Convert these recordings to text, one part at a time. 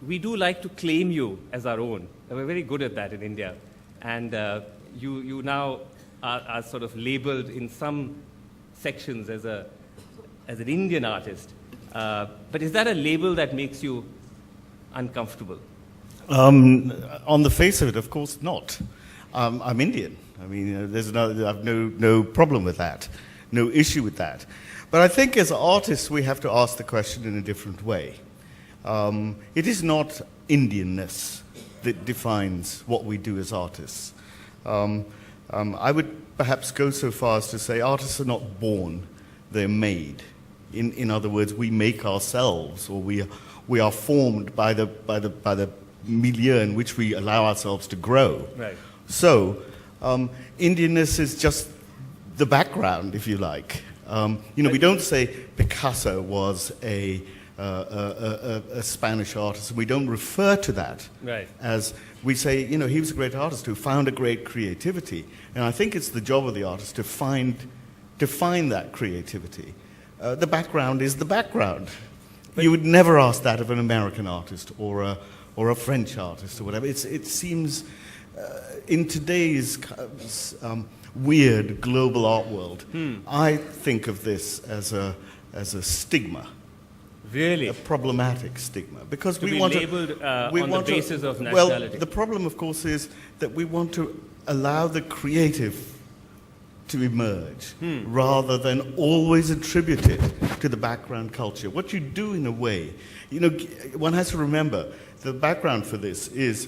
we do like to claim you as our own. We're very good at that in India. And you now are sort of labeled in some sections as an Indian artist. But is that a label that makes you uncomfortable? On the face of it, of course not. I'm Indian. I mean, I've no problem with that, no issue with that. But I think as artists, we have to ask the question in a different way. It is not Indianness that defines what we do as artists. I would perhaps go so far as to say artists are not born, they're made. In other words, we make ourselves, or we are formed by the milieu in which we allow ourselves to grow. Right. So, Indianness is just the background, if you like. We don't say Picasso was a Spanish artist. We don't refer to that as we say, he was a great artist who found a great creativity. And I think it's the job of the artist to find that creativity. The background is the background. But you would never ask that of an American artist or a French artist or whatever. It seems in today's weird global art world, I think of this as a stigma. Really? A problematic stigma. Because we want labeled on the basis of nationality. Well, the problem, of course, is that we want to allow the creative to emerge rather than always attribute it to the background culture. What you do in a way, one has to remember the background for this is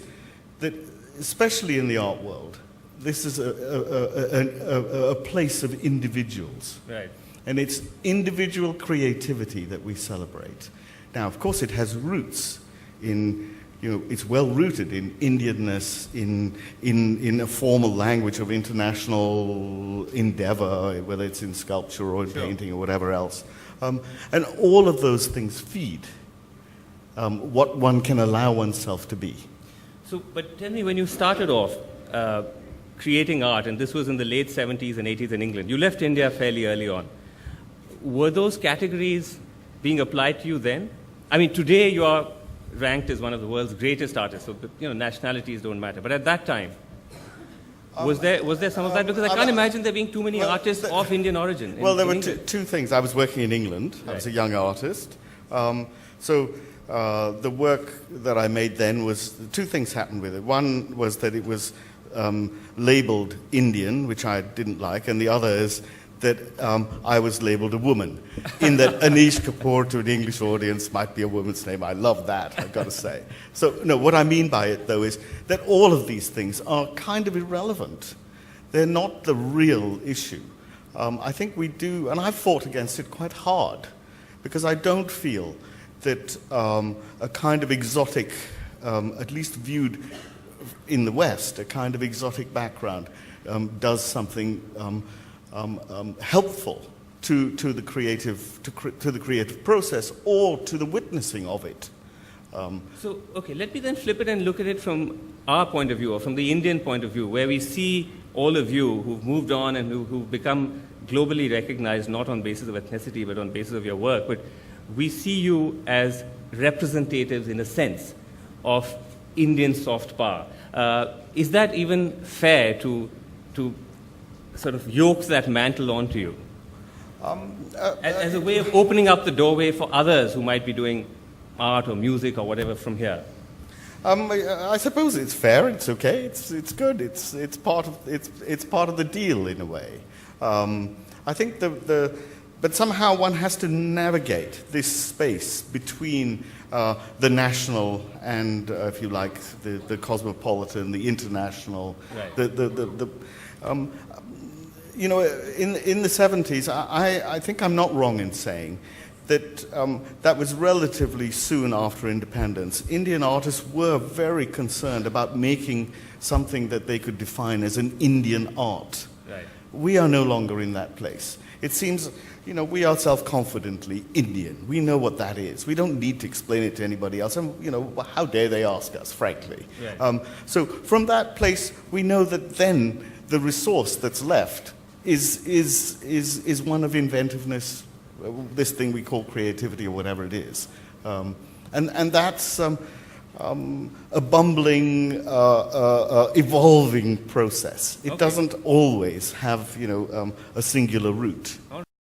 that, especially in the art world, this is a place of individuals. Right. And it's individual creativity that we celebrate. Now, of course, it has roots in, it's well rooted in Indianness, in a formal language of international endeavor, whether it's in sculpture or in painting or whatever else. And all of those things feed what one can allow oneself to be. So, but tell me, when you started off creating art, and this was in the late 70s and 80s in England, you left India fairly early on. Were those categories being applied to you then? I mean, today you are ranked as one of the world's greatest artists, so nationalities don't matter. But at that time, was there some of that? Because I can't imagine there being too many artists of Indian origin. Well, there were two things. I was working in England. I was a young artist. So the work that I made then was, two things happened with it. One was that it was labeled Indian, which I didn't like, and the other is that I was labeled a woman, in that Anish Kapoor to an English audience might be a woman's name. I love that, I've got to say. So, no, what I mean by it, though, is that all of these things are kind of irrelevant. They're not the real issue. I think we do, and I've fought against it quite hard, because I don't feel that a kind of exotic, at least viewed in the West, a kind of exotic background does something helpful to the creative process or to the witnessing of it. So, okay, let me then flip it and look at it from our point of view, or from the Indian point of view, where we see all of you who've moved on and who've become globally recognized, not on basis of ethnicity, but on basis of your work. But we see you as representatives, in a sense, of Indian soft power. Is that even fair to sort of yoke that mantle onto you? As a way of opening up the doorway for others who might be doing art or music or whatever from here? I suppose it's fair. It's okay. It's good. It's part of the deal in a way. I think but somehow one has to navigate this space between the national and, if you like, the cosmopolitan, the international. Right. In the 70s, I think I'm not wrong in saying that that was relatively soon after independence. Indian artists were very concerned about making something that they could define as an Indian art. Right. We are no longer in that place. It seems, we are self-confidently Indian. We know what that is. We don't need to explain it to anybody else. And, how dare they ask us, frankly. Right. So from that place, we know that then the resource that's left is one of inventiveness, this thing we call creativity or whatever it is. And that's, a bumbling, evolving process. It Okay. doesn't always have, a singular root.